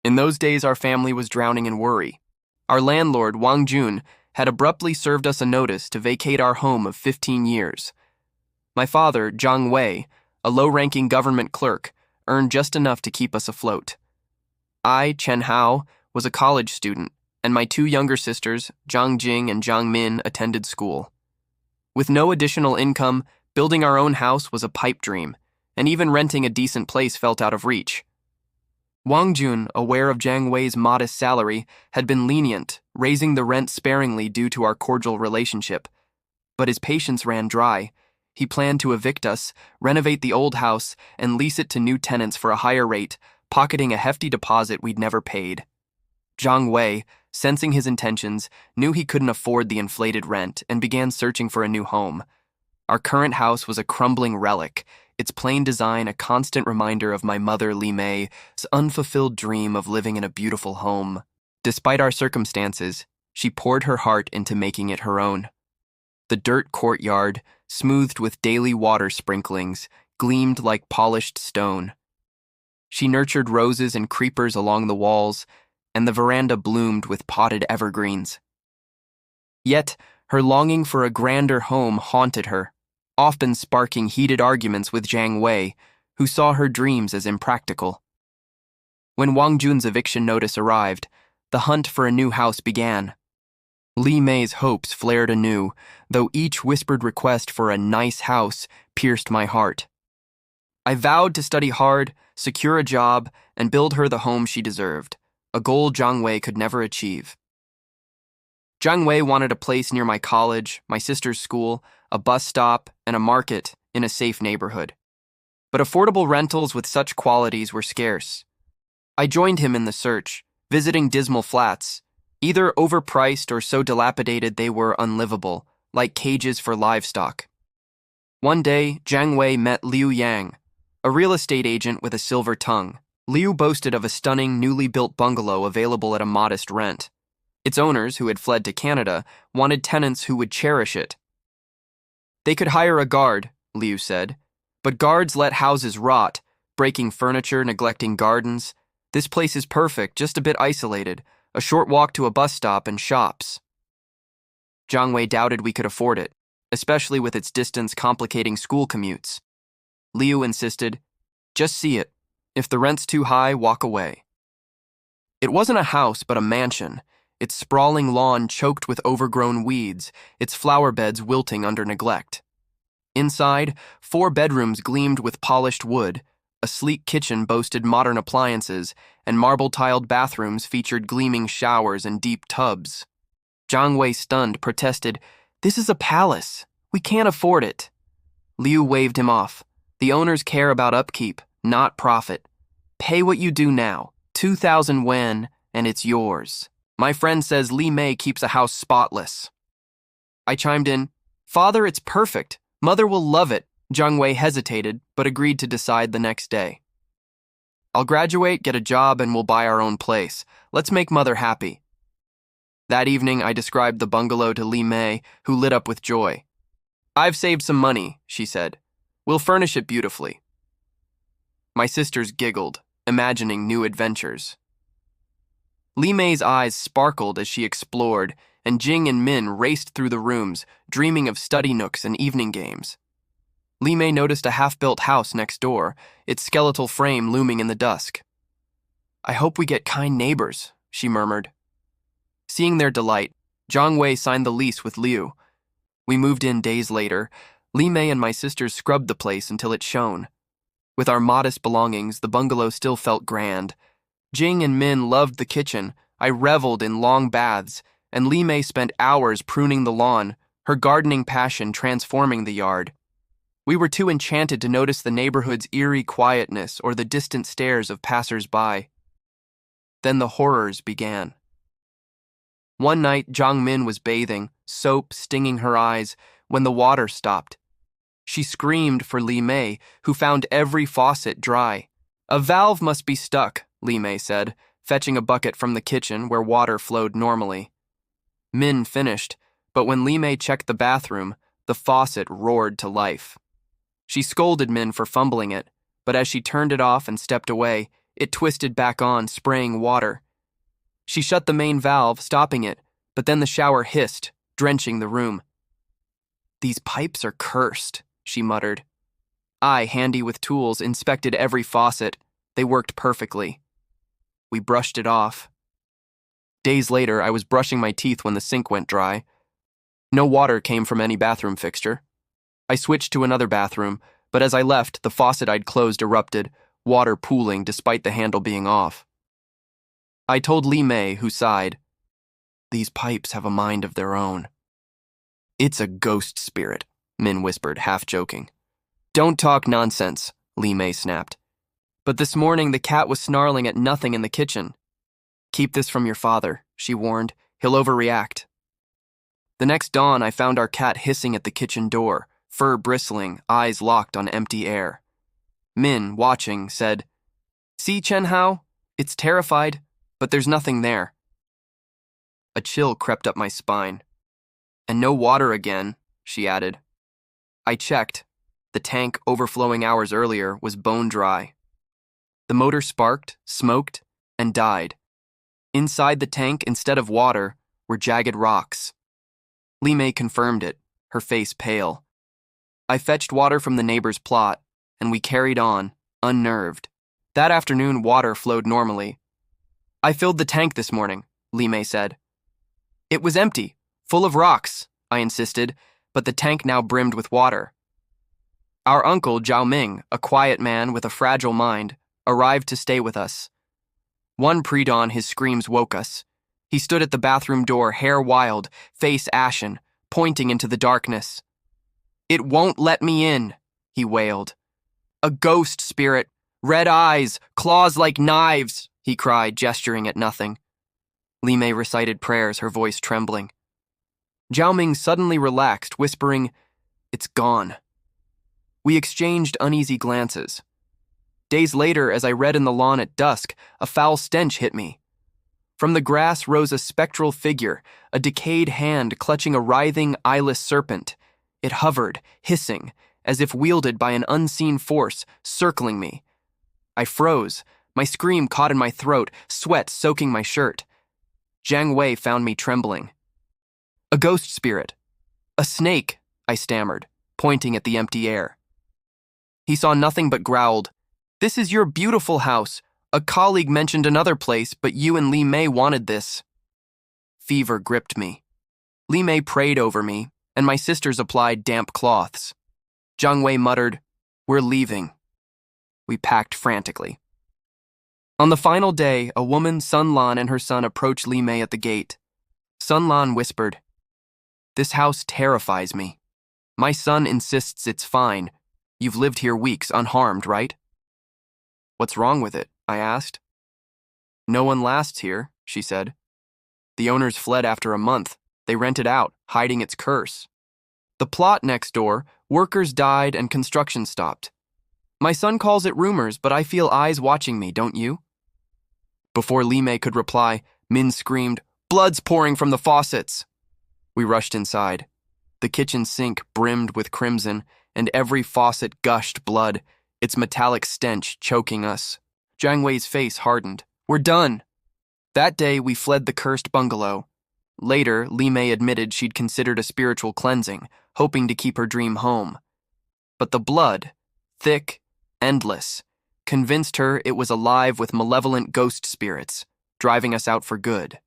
In those days, our family was drowning in worry. Our landlord, Wang Jun, had abruptly served us a notice to vacate our home of 15 years. My father, Zhang, a low-ranking government clerk, earned just enough to keep us afloat. I, Chen Hao, was a college student, and my two younger sisters, Zhang and Zhang attended school. With no additional income, building our own house was a pipe dream, and even renting a decent place felt out of reach. Wang Jun, aware of Zhang Wei's modest salary, had been lenient, raising the rent sparingly due to our cordial relationship. But his patience ran dry. He planned to evict us, renovate the old house, and lease it to new tenants for a higher rate, pocketing a hefty deposit we'd never paid. Zhang Wei, sensing his intentions, knew he couldn't afford the inflated rent and began searching for a new home. Our current house was a crumbling relic, its plain design a constant reminder of my mother Li Mei's unfulfilled dream of living in a beautiful home. Despite our circumstances, she poured her heart into making it her own. The dirt courtyard, smoothed with daily water sprinklings, gleamed like polished stone. She nurtured roses and creepers along the walls, and the veranda bloomed with potted evergreens. Yet, her longing for a grander home haunted her, often sparking heated arguments with Zhang Wei, who saw her dreams as impractical. When Wang Jun's eviction notice arrived, the hunt for a new house began. Li Mei's hopes flared anew, though each whispered request for a nice house pierced my heart. I vowed to study hard, secure a job, and build her the home she deserved, a goal Zhang Wei could never achieve. Zhang Wei wanted a place near my college, my sister's school, a bus stop, and a market in a safe neighborhood. But affordable rentals with such qualities were scarce. I joined him in the search, visiting dismal flats, either overpriced or so dilapidated they were unlivable, like cages for livestock. One day, Zhang Wei met Liu Yang, a real estate agent with a silver tongue. Liu boasted of a stunning, newly built bungalow available at a modest rent. Its owners, who had fled to Canada, wanted tenants who would cherish it. They could hire a guard, Liu said, but guards let houses rot, breaking furniture, neglecting gardens. This place is perfect, just a bit isolated, a short walk to a bus stop and shops. Zhang Wei doubted we could afford it, especially with its distance complicating school commutes. Liu insisted, just see it. If the rent's too high, walk away. It wasn't a house, but a mansion, its sprawling lawn choked with overgrown weeds, its flower beds wilting under neglect. Inside, 4 bedrooms gleamed with polished wood, a sleek kitchen boasted modern appliances, and marble-tiled bathrooms featured gleaming showers and deep tubs. Zhang Wei, stunned, protested, "This is a palace. We can't afford it." Liu waved him off. The owners care about upkeep, not profit. Pay what you do now, 2,000 yuan, and it's yours. My friend says Li Mei keeps a house spotless. I chimed in, "Father, it's perfect. Mother will love it." Zhang Wei hesitated, but agreed to decide the next day. "I'll graduate, get a job, and we'll buy our own place. Let's make Mother happy." That evening, I described the bungalow to Li Mei, who lit up with joy. "I've saved some money," she said. "We'll furnish it beautifully." My sisters giggled, imagining new adventures. Li Mei's eyes sparkled as she explored, and Jing and Min raced through the rooms, dreaming of study nooks and evening games. Li Mei noticed a half-built house next door, its skeletal frame looming in the dusk. "I hope we get kind neighbors," she murmured. Seeing their delight, Zhang Wei signed the lease with Liu. We moved in days later. Li Mei and my sisters scrubbed the place until it shone. With our modest belongings, the bungalow still felt grand. Jing and Min loved the kitchen. I reveled in long baths, and Li Mei spent hours pruning the lawn, her gardening passion transforming the yard. We were too enchanted to notice the neighborhood's eerie quietness or the distant stares of passers-by. Then the horrors began. One night, Zhang Min was bathing, soap stinging her eyes, when the water stopped. She screamed for Li Mei, who found every faucet dry. "A valve must be stuck," Li Mei said, fetching a bucket from the kitchen where water flowed normally. Min finished, but when Li Mei checked the bathroom, the faucet roared to life. She scolded Min for fumbling it, but as she turned it off and stepped away, It twisted back on, spraying water. She shut the main valve, stopping it, but then the shower hissed, drenching the room. "These pipes are cursed," she muttered. I, handy with tools, inspected every faucet. They worked perfectly. We brushed it off. Days later, I was brushing my teeth when the sink went dry. No water came from any bathroom fixture. I switched to another bathroom, but as I left, the faucet I'd closed erupted, water pooling despite the handle being off. I told Li Mei, who sighed, "These pipes have a mind of their own." "It's a ghost spirit," Min whispered, half joking. "Don't talk nonsense," Li Mei snapped. "But this morning the cat was snarling at nothing in the kitchen." "Keep this from your father," she warned. "He'll overreact." The next dawn, I found our cat hissing at the kitchen door, fur bristling, eyes locked on empty air. Min, watching, said, "See, Chen Hao? It's terrified, but there's nothing there." A chill crept up my spine. "And no water again," she added. I checked. The tank, overflowing hours earlier, was bone dry. The motor sparked, smoked, and died. Inside the tank, instead of water, were jagged rocks. Li Mei confirmed it, her face pale. I fetched water from the neighbor's plot, and we carried on, unnerved. That afternoon, water flowed normally. "I filled the tank this morning," Li Mei said. "It was empty, full of rocks," I insisted, but the tank now brimmed with water. Our uncle, Zhao Ming, a quiet man with a fragile mind, arrived to stay with us. One pre-dawn, his screams woke us. He stood at the bathroom door, hair wild, face ashen, pointing into the darkness. "It won't let me in," he wailed. "A ghost spirit, red eyes, claws like knives," he cried, gesturing at nothing. Li Mei recited prayers, her voice trembling. Zhao Ming suddenly relaxed, whispering, "It's gone." We exchanged uneasy glances. Days later, as I read in the lawn at dusk, a foul stench hit me. From the grass rose a spectral figure, a decayed hand clutching a writhing, eyeless serpent. It hovered, hissing, as if wielded by an unseen force, circling me. I froze, my scream caught in my throat, sweat soaking my shirt. Zhang Wei found me trembling. "A ghost spirit. A snake," I stammered, pointing at the empty air. He saw nothing but growled, "This is your beautiful house. A colleague mentioned another place, but you and Li Mei wanted this." Fever gripped me. Li Mei prayed over me, and my sisters applied damp cloths. Zhang Wei muttered, "We're leaving." We packed frantically. On the final day, a woman, Sun Lan, and her son approached Li Mei at the gate. Sun Lan whispered, "This house terrifies me. My son insists it's fine. You've lived here weeks, unharmed, right?" "What's wrong with it?" I asked. "No one lasts here," she said. "The owners fled after a month. They rented out, hiding its curse. The plot next door, workers died and construction stopped. My son calls it rumors, but I feel eyes watching me, don't you?" Before Li Mei could reply, Min screamed, "Blood's pouring from the faucets!" We rushed inside. The kitchen sink brimmed with crimson, and every faucet gushed blood, its metallic stench choking us. Zhang Wei's face hardened. "We're done." That day, we fled the cursed bungalow. Later, Li Mei admitted she'd considered a spiritual cleansing, hoping to keep her dream home. But the blood, thick, endless, convinced her it was alive with malevolent ghost spirits, driving us out for good.